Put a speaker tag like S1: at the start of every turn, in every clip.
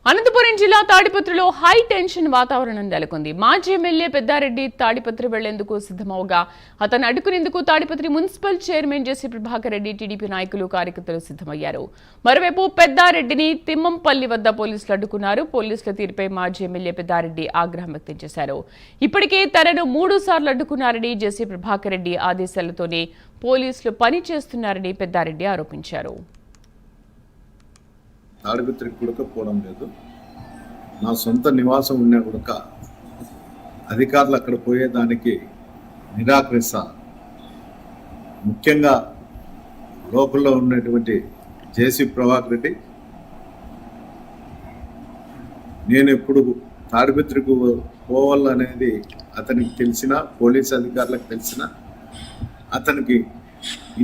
S1: అనంతపురం జిల్లా తాడిపత్రిలో high tension వాతావరణం నెలకొంది. మాజీ ఎమ్మెల్యే పెద్దారెడ్డి తాడిపత్రి వెళ్లేందుకు సిద్ధమవగా అతను అడ్డుకునేందుకు తాడిపత్రి మున్సిపల్ చైర్మన్ జేసీ ప్రభాకర్ రెడ్డి, టీడీపీ నాయకులు, కార్యకర్తలు సిద్ధమయ్యారు. మరోవైపు పెద్దారెడ్డిని తిమ్మంపల్లి వద్ద పోలీసులు అడ్డుకున్నారు. పోలీసుల తీరుపై మాజీ ఎమ్మెల్యే పెద్దారెడ్డి ఆగ్రహం వ్యక్తం చేశారు. ఇప్పటికే తనను 3 సార్లు అడ్డుకున్నారని, జేసీ ప్రభాకర్ రెడ్డి ఆదేశాలతోనే పోలీసులు పనిచేస్తున్నారని పెద్దారెడ్డి ఆరోపించారు.
S2: తాడిపత్రికి కూడా పోవడం లేదు. నా సొంత నివాసం ఉన్నా కూడా అధికారులు అక్కడ పోయేదానికి నిరాకరిస్తా. ముఖ్యంగా లోకల్లో ఉన్నటువంటి జేసీ ప్రభాకర్ రెడ్డి, నేను ఎప్పుడు తాడిపత్రికి పోవాలనేది అతనికి తెలిసినా, పోలీస్ అధికారులకు తెలిసినా అతనికి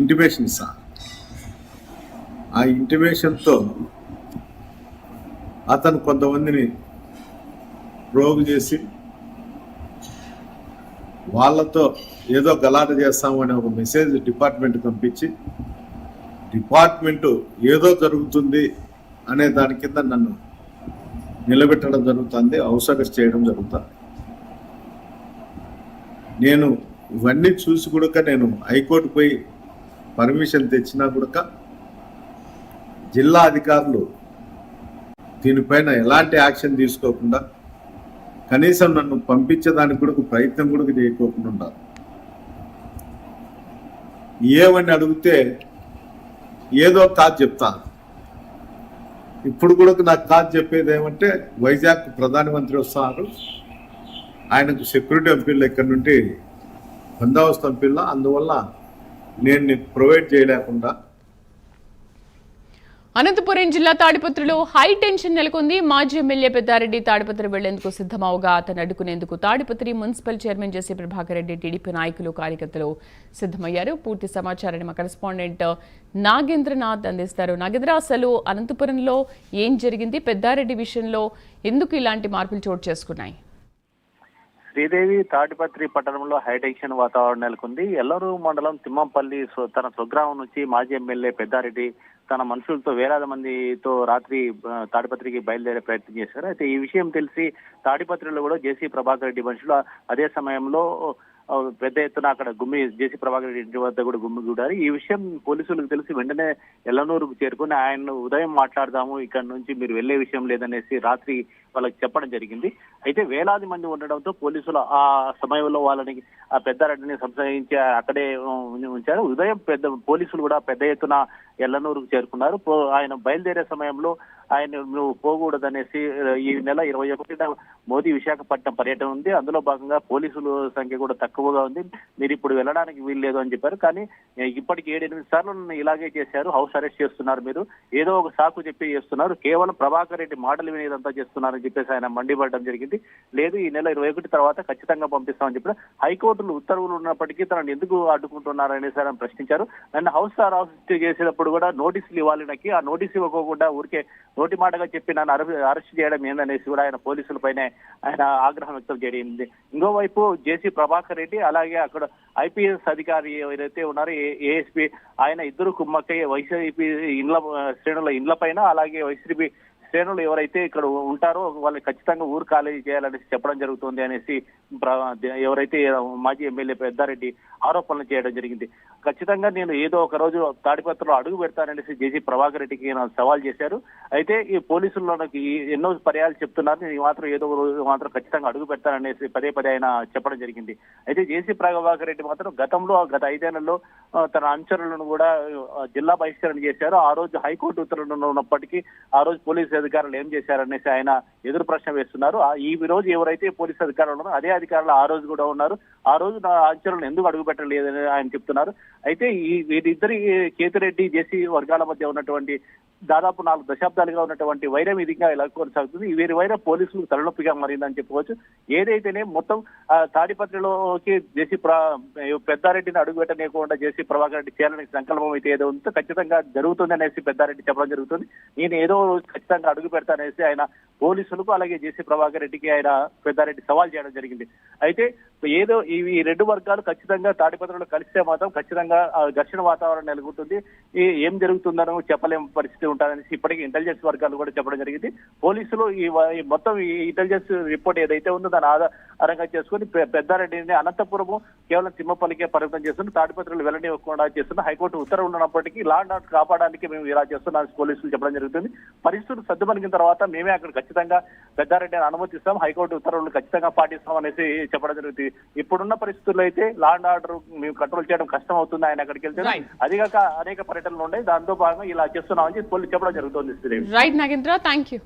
S2: ఇంటిమేషన్ ఇస్తా. ఆ ఇంటిమేషన్తో అతను కొంతమందిని ప్రోగు చేసి వాళ్ళతో ఏదో గలాట చేస్తామని ఒక మెసేజ్ డిపార్ట్మెంట్ పంపించి, డిపార్ట్మెంటు ఏదో జరుగుతుంది అనే దాని కింద నన్ను నిలబెట్టడం జరుగుతుంది, హౌస్ అరెస్ట్ చేయడం జరుగుతుంది. నేను ఇవన్నీ చూసి కూడా నేను హైకోర్టు పోయి పర్మిషన్ తెచ్చినా కూడా జిల్లా అధికారులు దీనిపైన ఎలాంటి యాక్షన్ తీసుకోకుండా, కనీసం నన్ను పంపించేదానికి కూడా ప్రయత్నం కూడా చేయకోకుండా ఉండాలి. ఏమని అడిగితే ఏదో కాదు చెప్తా. ఇప్పుడు కూడా నాకు కాదు చెప్పేది ఏమంటే, వైజాగ్ ప్రధానమంత్రి వస్తున్నారు, ఆయనకు సెక్యూరిటీ పంపిల్ల, ఇక్కడ నుండి బందోబస్తు పంపిల్ల, అందువల్ల నేను నీకు ప్రొవైడ్ చేయలేకుండా.
S1: అనంతపురం జిల్లా తాడిపత్రిలో హై టెన్షన్ నెలకొంది. మాజీ ఎమ్మెల్యే పెద్దారెడ్డి తాడిపత్రి వెళ్లేందుకు సిద్ధమవగా అతను అడ్డుకునేందుకు తాడిపత్రి మున్సిపల్ చైర్మన్ జేసీ ప్రభాకర్ రెడ్డి, టీడీపీ నాయకులు, కార్యకర్తలు సిద్ధమయ్యారు. పూర్తి సమాచారాన్ని మా కరెస్పాండెంట్ నాగేంద్రనాథ్ అందిస్తారు. నాగేంద్ర, అసలు అనంతపురంలో ఏం జరిగింది? పెద్దారెడ్డి విషయంలో ఎందుకు ఇలాంటి మార్పులు చోటు చేసుకున్నాయి?
S3: శ్రీదేవి తాడిపత్రి పట్టణంలో హైటెన్షన్ వాతావరణం నెలకొంది. ఎల్లూరు మండలం తిమ్మంపల్లి తన స్వగ్రామం నుంచి మాజీ ఎమ్మెల్యే పెద్దారెడ్డి తన మనుషులతో వేలాది మందితో రాత్రి తాడిపత్రికి బయలుదేరే ప్రయత్నం చేశారు. అయితే ఈ విషయం తెలిసి తాడిపత్రిలో కూడా జేసీ ప్రభాకర్ రెడ్డి మనుషులు అదే సమయంలో పెద్ద ఎత్తున అక్కడ జేసీ ప్రభాకర్ రెడ్డి ఇంటి వద్ద కూడా గుమిగూడారు. ఈ విషయం పోలీసులకు తెలిసి వెంటనే ఎల్లనూరుకు చేరుకుని ఆయన ఉదయం మాట్లాడదాము, ఇక్కడ నుంచి మీరు వెళ్లే విషయం లేదనేసి రాత్రి వాళ్ళకి చెప్పడం జరిగింది. అయితే వేలాది మంది ఉండడంతో పోలీసులు ఆ సమయంలో వాళ్ళని ఆ పెద్దారెడ్డిని సంశయించి అక్కడే ఉంచారు. ఉదయం పోలీసులు కూడా పెద్ద ఎత్తున ఎల్లనూరుకు చేరుకున్నారు. ఆయన బయలుదేరే సమయంలో ఆయన నువ్వు పోకూడదనేసి ఈ నెల 21న మోదీ విశాఖపట్నం పర్యటన ఉంది, అందులో భాగంగా పోలీసుల సంఖ్య కూడా తక్కువగా ఉంది, మీరు ఇప్పుడు వెళ్ళడానికి వీల్లేదు అని చెప్పారు. కానీ ఇప్పటికి 7-8 సార్లు ఇలాగే చేశారు, హౌస్ అరెస్ట్ చేస్తున్నారు, మీరు ఏదో ఒక సాకు చెప్పి చేస్తున్నారు, కేవలం ప్రభాకర్ రెడ్డి మాటలు వినేదంతా చేస్తున్నారని చెప్పేసి ఆయన మండిపడడం జరిగింది. లేదు, ఈ నెల 21 తర్వాత ఖచ్చితంగా పంపిస్తామని చెప్పారు. హైకోర్టులు ఉత్తర్వులు ఉన్నప్పటికీ తనను ఎందుకు అడ్డుకుంటున్నారనేసి ఆయన ప్రశ్నించారు. నన్ను హౌస్ అరెస్ట్ చేసేటప్పుడు కూడా నోటీసులు ఇవ్వాలి, నాకు ఆ నోటీసు ఇవ్వకుండా ఊరికే నోటి మాటగా చెప్పి నన్ను అరెస్ట్ చేయడం ఏందనేసి కూడా ఆయన పోలీసులపైనే ఆయన ఆగ్రహం వ్యక్తం చేయడం. ఇంకోవైపు జేసీ ప్రభాకర్ రెడ్డి అలాగే అక్కడ ఐపీఎస్ అధికారి ఎవరైతే ఉన్నారో ఏఎస్పీ, ఆయన ఇద్దరు కుమ్మక్కై వైసీపీ శ్రేణుల ఇండ్ల పైన అలాగే వైసీపీ శ్రేణులు ఎవరైతే ఇక్కడ ఉంటారో వాళ్ళని ఖచ్చితంగా ఊరు ఖాళీ చేయాలనేసి చెప్పడం జరుగుతుంది అనేసి ఎవరైతే మాజీ ఎమ్మెల్యే పెద్దారెడ్డి ఆరోపణలు చేయడం జరిగింది. ఖచ్చితంగా నేను ఏదో ఒక రోజు తాడిపత్రిలో అడుగు పెడతాననేసి జేసీ ప్రభాకర్ రెడ్డికి సవాల్ చేశారు. అయితే ఈ పోలీసులు నాకు ఎన్నో పర్యాలు చెప్తున్నారు, నేను మాత్రం ఏదో ఒక రోజు మాత్రం ఖచ్చితంగా అడుగు పెడతాననేసి పదే ఆయన చెప్పడం జరిగింది. అయితే జేసీ ప్రభాకర్ రెడ్డి మాత్రం గత 5 ఏళ్లలో తన అనుచరులను కూడా జిల్లా బహిష్కరణ చేశారు. ఆ రోజు హైకోర్టు ఉత్తర్వులు ఉన్నప్పటికీ ఆ రోజు పోలీసు అధికారులు ఏం చేశారనేసి ఆయన ఎదురు ప్రశ్న వేస్తున్నారు. ఈ రోజు ఎవరైతే పోలీసు అధికారులు ఉన్నారో అదే అధికారులు ఆ రోజు కూడా ఉన్నారు, ఆ రోజు నా అనుచరులను ఎందుకు అడుగు పెట్టలేదని ఆయన చెప్తున్నారు. అయితే వీరిద్దరి కేతిరెడ్డి జేసీ వర్గాల మధ్య ఉన్నటువంటి దాదాపు 4 దశాబ్దాలుగా ఉన్నటువంటి వైరం ఇదిగా ఇలా కొనసాగుతుంది. వీరి వైరం పోలీసులకు తలనొప్పిగా మారిందని చెప్పుకోవచ్చు. ఏదైతేనే మొత్తం తాడిపత్రిలోకి జేసీ పెద్దారెడ్డిని అడుగు పెట్టలేకుండా జేసీ ప్రభాకర్ రెడ్డి చేయాలని సంకల్పం అయితే ఏదో ఉందో ఖచ్చితంగా జరుగుతుంది అనేసి పెద్దారెడ్డి చెప్పడం జరుగుతుంది. నేను ఏదో ఖచ్చితంగా అడుగు పెడతానేసి ఆయన పోలీసులకు అలాగే జేసీ ప్రభాకర్ రెడ్డికి ఆయన పెద్దారెడ్డి సవాల్ చేయడం జరిగింది. అయితే ఏదో ఈ రెండు వర్గాలు ఖచ్చితంగా తాడిపత్రిలో కలిస్తే మాత్రం ఖచ్చితంగా ఘర్షణ వాతావరణం నెలకొంటుంది. ఏం జరుగుతుందనో చెప్పలేని పరిస్థితి ఉంటుందనేసి ఇప్పటికీ ఇంటెలిజెన్స్ వర్గాలు కూడా చెప్పడం జరిగింది. పోలీసులు ఈ మొత్తం ఈ ఇంటెలిజెన్స్ రిపోర్ట్ ఏదైతే ఉందో దాని ఆధారంగా చేసుకుని పెద్దారెడ్డిని అనంతపురము కేవలం తిమ్మపల్లికే పరిమితం చేస్తున్న తాడిపత్రులు వెల్లడివ్వకుండా చేస్తున్న హైకోర్టు ఉత్తర్వులు ఉన్నప్పటికీ లా అండ్ ఆర్డర్ కాపాడడానికి మేము ఇలా చేస్తున్నాం పోలీసులు చెప్పడం జరుగుతుంది. పరిస్థితులు సర్దుమణిగిన తర్వాత మేమే అక్కడ ఖచ్చితంగా పెద్దారెడ్డిని అనుమతిస్తాం, హైకోర్టు ఉత్తర్వులు ఖచ్చితంగా పాటిస్తాం అనేసి చెప్పడం జరుగుతుంది. ఇప్పుడున్న పరిస్థితుల్లో అయితే లా అండ్ ఆర్డర్ మేము కంట్రోల్ చేయడం కష్టం అవుతుంది. ఆయన అక్కడికి వెళ్తే అదిగాక అనేక పర్యటనలు ఉన్నాయి, దాంతో భాగంగా ఇలా చేస్తున్నామని పోలీసులు చెప్పడం జరుగుతుంది.
S1: Right Nagendra, thank you.